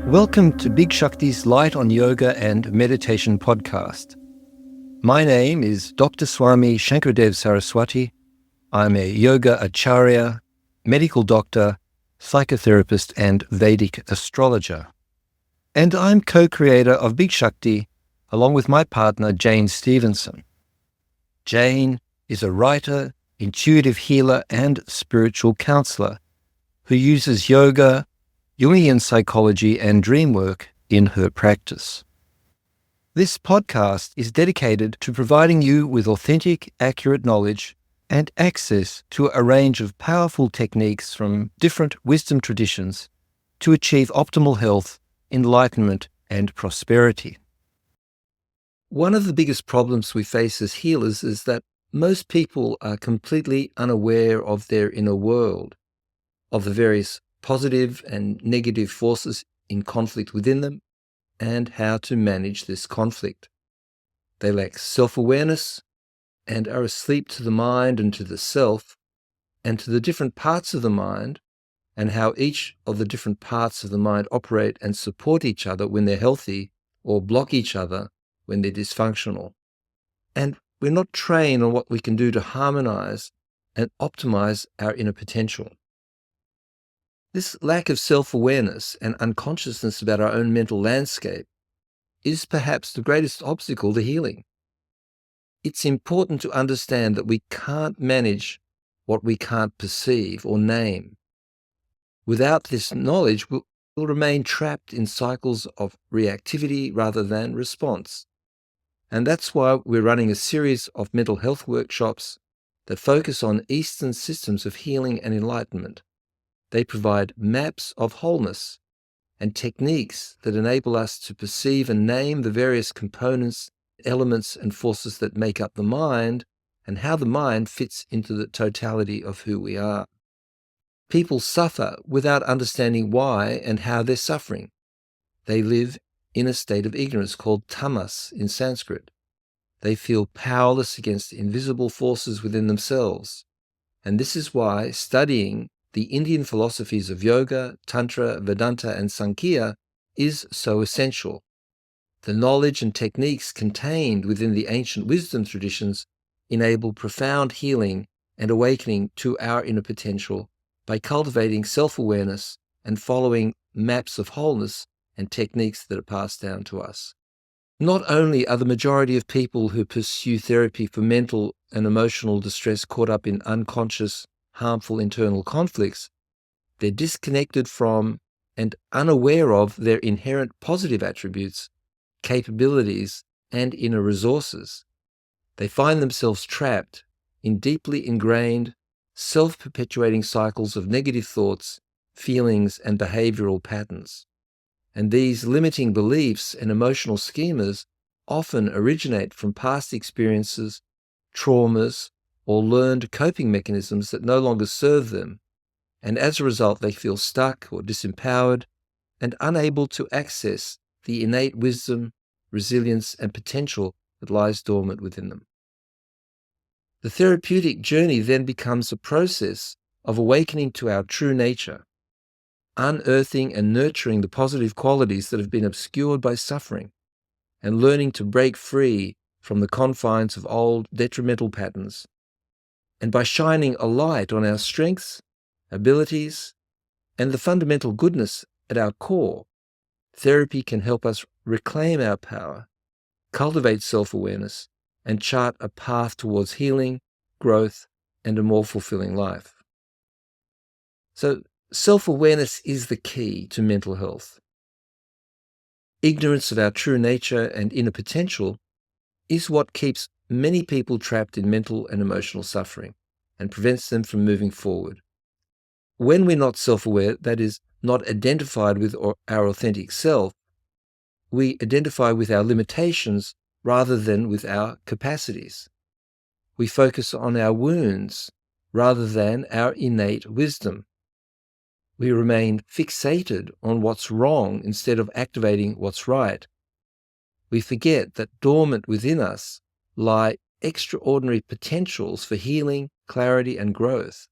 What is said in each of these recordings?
Welcome to Big Shakti's Light on Yoga and Meditation podcast. My name is Dr. Swami Shankardev Saraswati. I'm a yoga acharya, medical doctor, psychotherapist, and Vedic astrologer. And I'm co-creator of Big Shakti along with my partner Jane Stevenson. Jane is a writer, intuitive healer, and spiritual counselor who uses yoga, Jungian psychology, and dream work in her practice. This podcast is dedicated to providing you with authentic, accurate knowledge and access to a range of powerful techniques from different wisdom traditions to achieve optimal health, enlightenment, and prosperity. One of the biggest problems we face as healers is that most people are completely unaware of their inner world, of the various positive and negative forces in conflict within them, and how to manage this conflict. They lack self-awareness and are asleep to the mind and to the self, and to the different parts of the mind, and how each of the different parts of the mind operate and support each other when they're healthy, or block each other when they're dysfunctional. And we're not trained on what we can do to harmonize and optimize our inner potential. This lack of self-awareness and unconsciousness about our own mental landscape is perhaps the greatest obstacle to healing. It's important to understand that we can't manage what we can't perceive or name. Without this knowledge, we'll remain trapped in cycles of reactivity rather than response. And that's why we're running a series of mental health workshops that focus on Eastern systems of healing and enlightenment. They provide maps of wholeness and techniques that enable us to perceive and name the various components, elements, and forces that make up the mind and how the mind fits into the totality of who we are. People suffer without understanding why and how they're suffering. They live in a state of ignorance called tamas in Sanskrit. They feel powerless against invisible forces within themselves. And this is why studying the Indian philosophies of yoga, tantra, Vedānta, and Sāmkhya is so essential. The knowledge and techniques contained within the ancient wisdom traditions enable profound healing and awakening to our inner potential by cultivating self-awareness and following maps of wholeness and techniques that are passed down to us. Not only are the majority of people who pursue therapy for mental and emotional distress caught up in unconscious, harmful internal conflicts, they're disconnected from and unaware of their inherent positive attributes, capabilities, and inner resources. They find themselves trapped in deeply ingrained, self-perpetuating cycles of negative thoughts, feelings, and behavioral patterns. And these limiting beliefs and emotional schemas often originate from past experiences, traumas, or learned coping mechanisms that no longer serve them, and as a result they feel stuck or disempowered and unable to access the innate wisdom, resilience, and potential that lies dormant within them. The therapeutic journey then becomes a process of awakening to our true nature, unearthing and nurturing the positive qualities that have been obscured by suffering, and learning to break free from the confines of old detrimental patterns. And by shining a light on our strengths, abilities, and the fundamental goodness at our core, therapy can help us reclaim our power, cultivate self-awareness, and chart a path towards healing, growth, and a more fulfilling life. So, self-awareness is the key to mental health. Ignorance of our true nature and inner potential is what keeps many people trapped in mental and emotional suffering and prevents them from moving forward. When we're not self-aware, that is, not identified with our authentic self, we identify with our limitations rather than with our capacities. We focus on our wounds rather than our innate wisdom. We remain fixated on what's wrong instead of activating what's right. We forget that dormant within us lie extraordinary potentials for healing, clarity, and growth.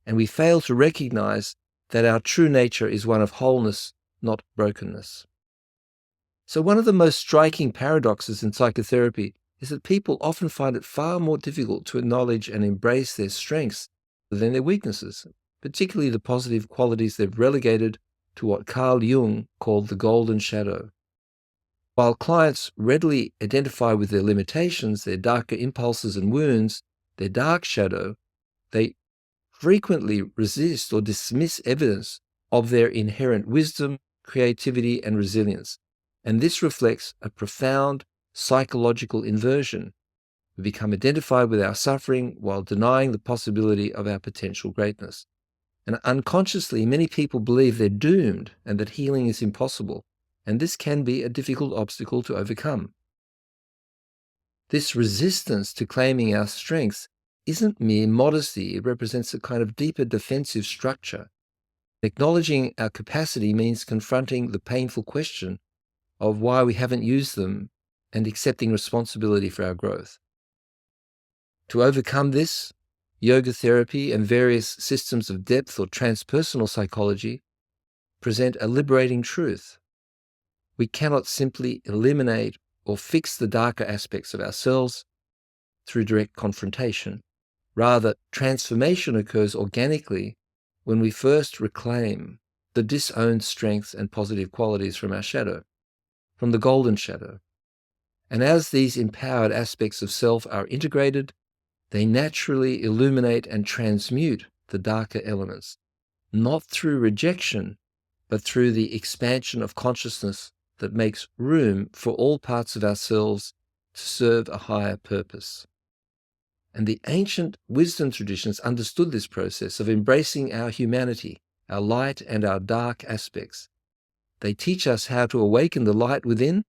And we fail to recognize that our true nature is one of wholeness, not brokenness. So one of the most striking paradoxes in psychotherapy is that people often find it far more difficult to acknowledge and embrace their strengths than their weaknesses, particularly the positive qualities they've relegated to what Carl Jung called the golden shadow. While clients readily identify with their limitations, their darker impulses and wounds, their dark shadow, they frequently resist or dismiss evidence of their inherent wisdom, creativity, and resilience. And this reflects a profound psychological inversion. We become identified with our suffering while denying the possibility of our potential greatness. And unconsciously, many people believe they're doomed and that healing is impossible, and this can be a difficult obstacle to overcome. This resistance to claiming our strengths isn't mere modesty, it represents a kind of deeper defensive structure. Acknowledging our capacity means confronting the painful question of why we haven't used them and accepting responsibility for our growth. To overcome this, yoga therapy and various systems of depth or transpersonal psychology present a liberating truth. We cannot simply eliminate or fix the darker aspects of ourselves through direct confrontation. Rather, transformation occurs organically when we first reclaim the disowned strengths and positive qualities from our shadow, from the golden shadow. And as these empowered aspects of self are integrated, they naturally illuminate and transmute the darker elements, not through rejection, but through the expansion of consciousness that makes room for all parts of ourselves to serve a higher purpose. And the ancient wisdom traditions understood this process of embracing our humanity, our light and our dark aspects. They teach us how to awaken the light within,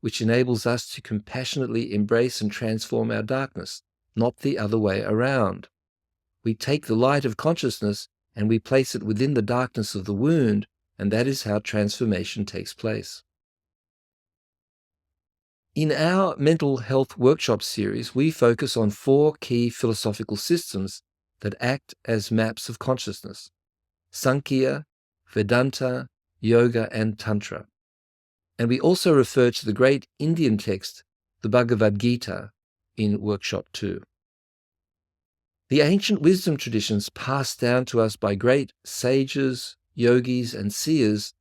which enables us to compassionately embrace and transform our darkness, not the other way around. We take the light of consciousness and we place it within the darkness of the wound, and that is how transformation takes place. In our mental health workshop series, we focus on 4 key philosophical systems that act as maps of consciousness: Sāmkhya, Vedānta, Yoga, and Tantra. And we also refer to the great Indian text, the Bhagavad Gita, in Workshop 2. The ancient wisdom traditions passed down to us by great sages, yogis, and seers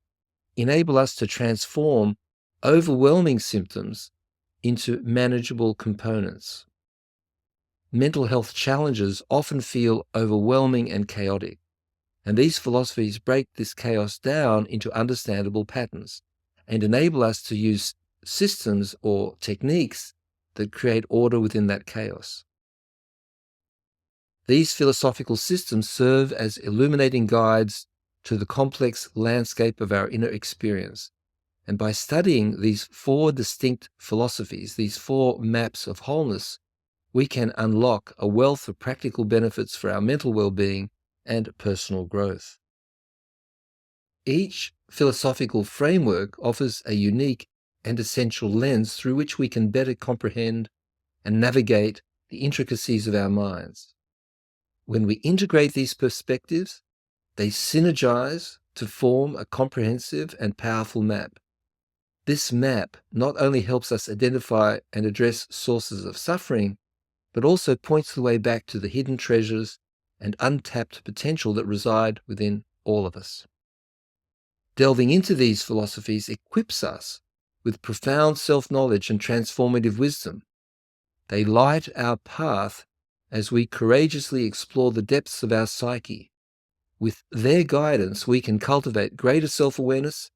enable us to transform overwhelming symptoms into manageable components. Mental health challenges often feel overwhelming and chaotic, and these philosophies break this chaos down into understandable patterns and enable us to use systems or techniques that create order within that chaos. These philosophical systems serve as illuminating guides to the complex landscape of our inner experience. And by studying these 4 distinct philosophies, these 4 maps of wholeness, we can unlock a wealth of practical benefits for our mental well-being and personal growth. Each philosophical framework offers a unique and essential lens through which we can better comprehend and navigate the intricacies of our minds. When we integrate these perspectives, they synergize to form a comprehensive and powerful map. This map not only helps us identify and address sources of suffering, but also points the way back to the hidden treasures and untapped potential that reside within all of us. Delving into these philosophies equips us with profound self-knowledge and transformative wisdom. They light our path as we courageously explore the depths of our psyche. With their guidance, we can cultivate greater self-awareness,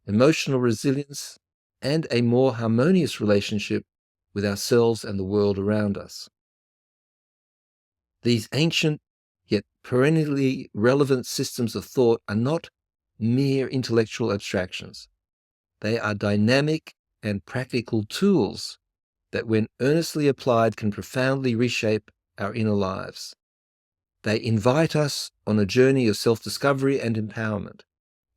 emotional resilience, and a more harmonious relationship with ourselves and the world around us. These ancient yet perennially relevant systems of thought are not mere intellectual abstractions. They are dynamic and practical tools that, when earnestly applied, can profoundly reshape our inner lives. They invite us on a journey of self-discovery and empowerment,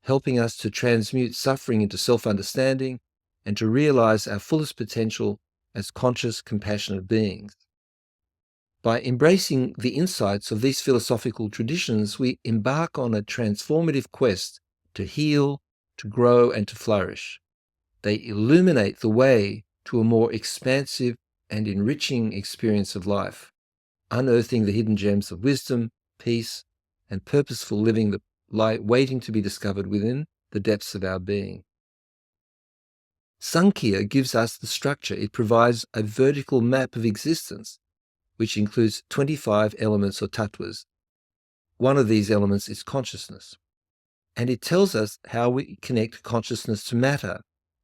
helping us to transmute suffering into self-understanding and to realize our fullest potential as conscious, compassionate beings. By embracing the insights of these philosophical traditions, we embark on a transformative quest to heal, to grow and to flourish. They illuminate the way to a more expansive and enriching experience of life, unearthing the hidden gems of wisdom, peace, and purposeful living that lie waiting to be discovered within the depths of our being. Sāmkhya gives us the structure. It provides a vertical map of existence, which includes 25 elements or tattvas. One of these elements is consciousness. And it tells us how we connect consciousness to matter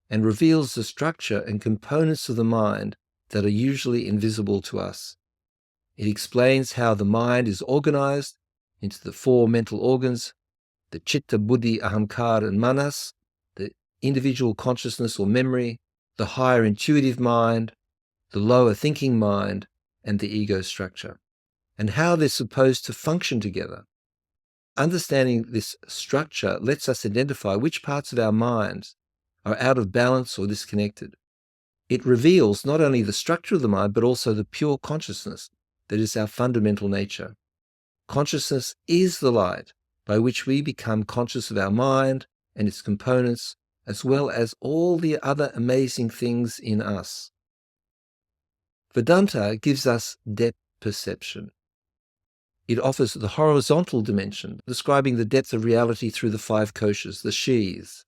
and reveals the structure and components of the mind that are usually invisible to us. It explains how the mind is organized into the 4 mental organs, the chitta, buddhi, ahamkara, and manas, the individual consciousness or memory, the higher intuitive mind, the lower thinking mind, and the ego structure, and how they're supposed to function together. Understanding this structure lets us identify which parts of our minds are out of balance or disconnected. It reveals not only the structure of the mind, but also the pure consciousness that is our fundamental nature. Consciousness is the light by which we become conscious of our mind and its components, as well as all the other amazing things in us. Vedānta gives us depth perception. It offers the horizontal dimension, describing the depth of reality through the 5 koshas, the sheaths.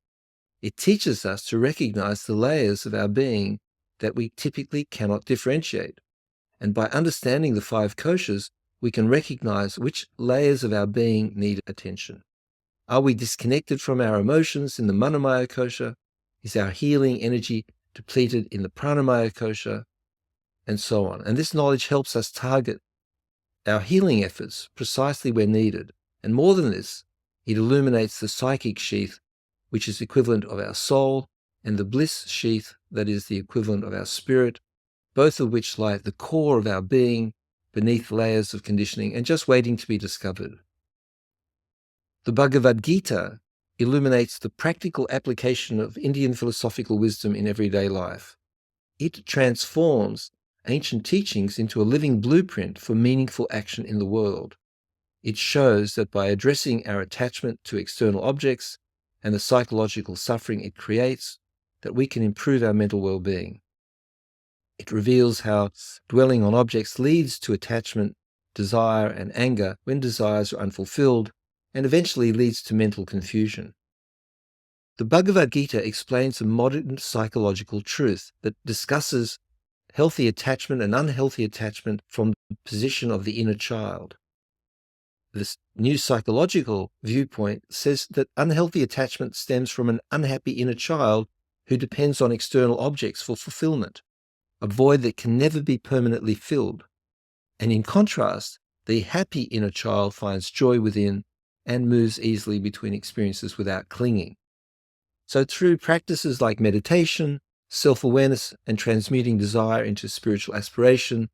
It teaches us to recognize the layers of our being that we typically cannot differentiate. And by understanding the 5 koshas, we can recognize which layers of our being need attention. Are we disconnected from our emotions in the manomaya kosha? Is our healing energy depleted in the pranamaya kosha? And so on. And this knowledge helps us target our healing efforts precisely where needed. And more than this, it illuminates the psychic sheath, which is equivalent of our soul, and the bliss sheath that is the equivalent of our spirit, both of which lie at the core of our being, beneath layers of conditioning and just waiting to be discovered. The Bhagavad Gita illuminates the practical application of Indian philosophical wisdom in everyday life. It transforms ancient teachings into a living blueprint for meaningful action in the world. It shows that by addressing our attachment to external objects and the psychological suffering it creates, that we can improve our mental well-being. It reveals how dwelling on objects leads to attachment, desire, and anger when desires are unfulfilled, and eventually leads to mental confusion. The Bhagavad Gita explains a modern psychological truth that discusses healthy attachment and unhealthy attachment from the position of the inner child. This new psychological viewpoint says that unhealthy attachment stems from an unhappy inner child who depends on external objects for fulfillment, a void that can never be permanently filled. And in contrast, the happy inner child finds joy within and moves easily between experiences without clinging. So through practices like meditation, self-awareness, and transmuting desire into spiritual aspiration,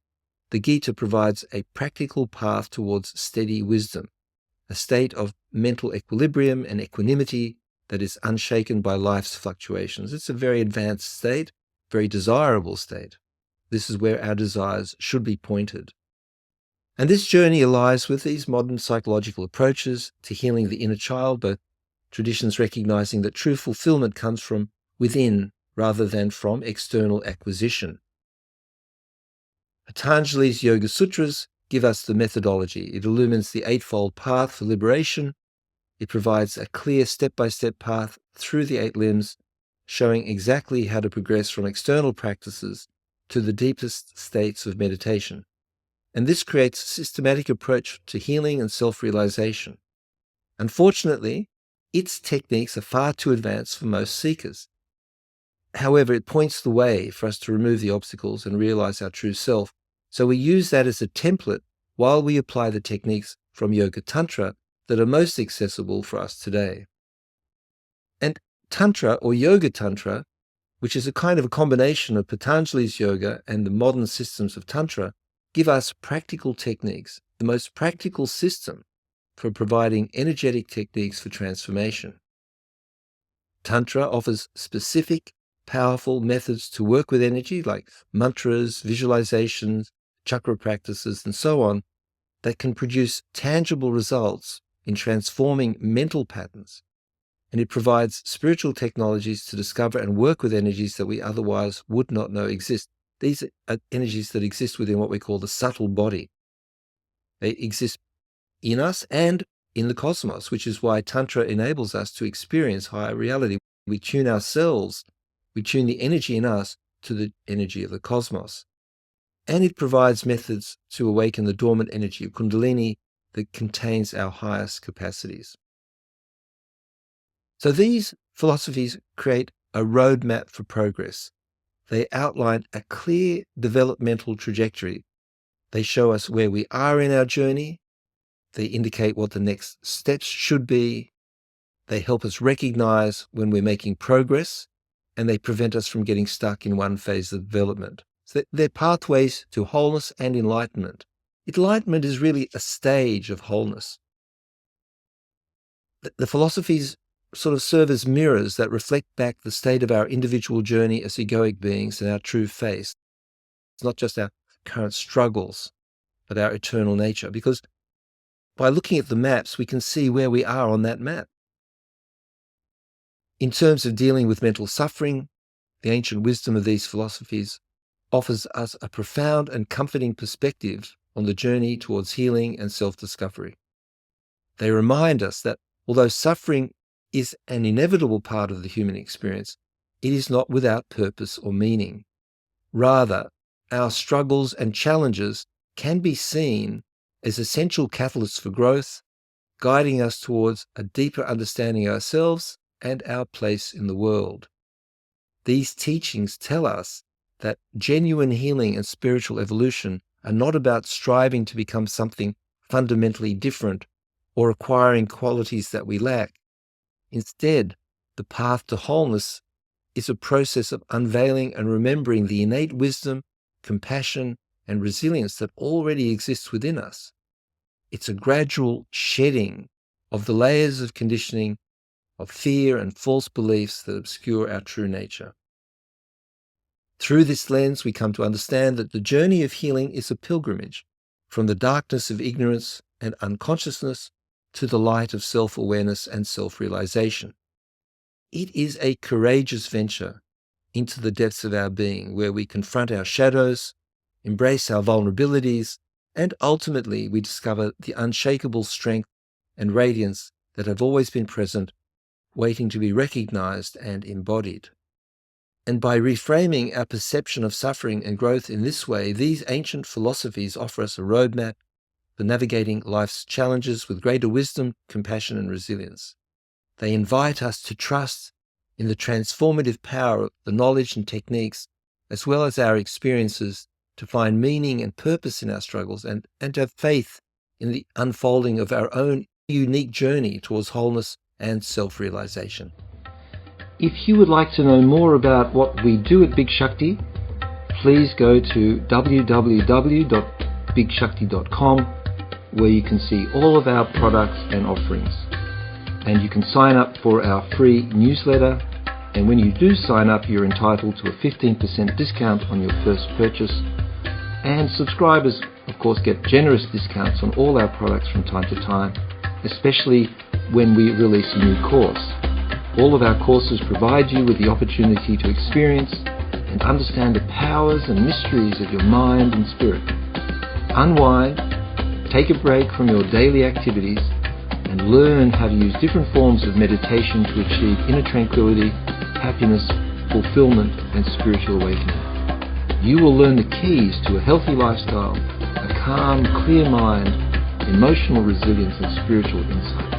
the Gita provides a practical path towards steady wisdom, a state of mental equilibrium and equanimity that is unshaken by life's fluctuations. It's a very advanced state, very desirable state. This is where our desires should be pointed. And this journey aligns with these modern psychological approaches to healing the inner child, both traditions recognizing that true fulfillment comes from within rather than from external acquisition. Patanjali's Yoga Sutras give us the methodology. It illumines the eightfold path for liberation. It provides a clear step-by-step path through the 8 limbs, showing exactly how to progress from external practices to the deepest states of meditation. And this creates a systematic approach to healing and self-realization. Unfortunately, its techniques are far too advanced for most seekers. However, it points the way for us to remove the obstacles and realize our true self. So we use that as a template while we apply the techniques from yoga-tantra that are most accessible for us today. And tantra or yoga-tantra, which is a kind of a combination of Patanjali's yoga and the modern systems of tantra, give us practical techniques, the most practical system for providing energetic techniques for transformation. Tantra offers specific, powerful methods to work with energy like mantras, visualizations, chakra practices, and so on, that can produce tangible results in transforming mental patterns. and it provides spiritual technologies to discover and work with energies that we otherwise would not know exist. These are energies that exist within what we call the subtle body. They exist in us and in the cosmos, which is why Tantra enables us to experience higher reality. We tune ourselves, we tune the energy in us to the energy of the cosmos. And it provides methods to awaken the dormant energy of Kundalini that contains our highest capacities. So these philosophies create a roadmap for progress. They outline a clear developmental trajectory. They show us where we are in our journey. They indicate what the next steps should be. They help us recognize when we're making progress, and they prevent us from getting stuck in one phase of development. So they're pathways to wholeness and enlightenment. Enlightenment is really a stage of wholeness. The philosophies sort of serve as mirrors that reflect back the state of our individual journey as egoic beings and our true face. It's not just our current struggles, but our eternal nature. Because by looking at the maps, we can see where we are on that map. In terms of dealing with mental suffering, the ancient wisdom of these philosophies offers us a profound and comforting perspective on the journey towards healing and self-discovery. They remind us that although suffering is an inevitable part of the human experience, it is not without purpose or meaning. Rather, our struggles and challenges can be seen as essential catalysts for growth, guiding us towards a deeper understanding of ourselves and our place in the world. These teachings tell us that genuine healing and spiritual evolution are not about striving to become something fundamentally different or acquiring qualities that we lack. Instead, the path to wholeness is a process of unveiling and remembering the innate wisdom, compassion, and resilience that already exists within us. It's a gradual shedding of the layers of conditioning, of fear and false beliefs that obscure our true nature. Through this lens, we come to understand that the journey of healing is a pilgrimage from the darkness of ignorance and unconsciousness to the light of self-awareness and self-realization. It is a courageous venture into the depths of our being, where we confront our shadows, embrace our vulnerabilities, and ultimately we discover the unshakable strength and radiance that have always been present, waiting to be recognized and embodied. And by reframing our perception of suffering and growth in this way, these ancient philosophies offer us a roadmap for navigating life's challenges with greater wisdom, compassion, and resilience. They invite us to trust in the transformative power of the knowledge and techniques, as well as our experiences, to find meaning and purpose in our struggles and to have faith in the unfolding of our own unique journey towards wholeness and self-realization. If you would like to know more about what we do at Big Shakti, please go to www.bigshakti.com, where you can see all of our products and offerings. And you can sign up for our free newsletter, and when you do sign up, you're entitled to a 15% discount on your first purchase. And subscribers, of course, get generous discounts on all our products from time to time, especially when we release a new course. All of our courses provide you with the opportunity to experience and understand the powers and mysteries of your mind and spirit. Unwind, take a break from your daily activities, and learn how to use different forms of meditation to achieve inner tranquility, happiness, fulfillment, and spiritual awakening. You will learn the keys to a healthy lifestyle, a calm, clear mind, emotional resilience, and spiritual insight.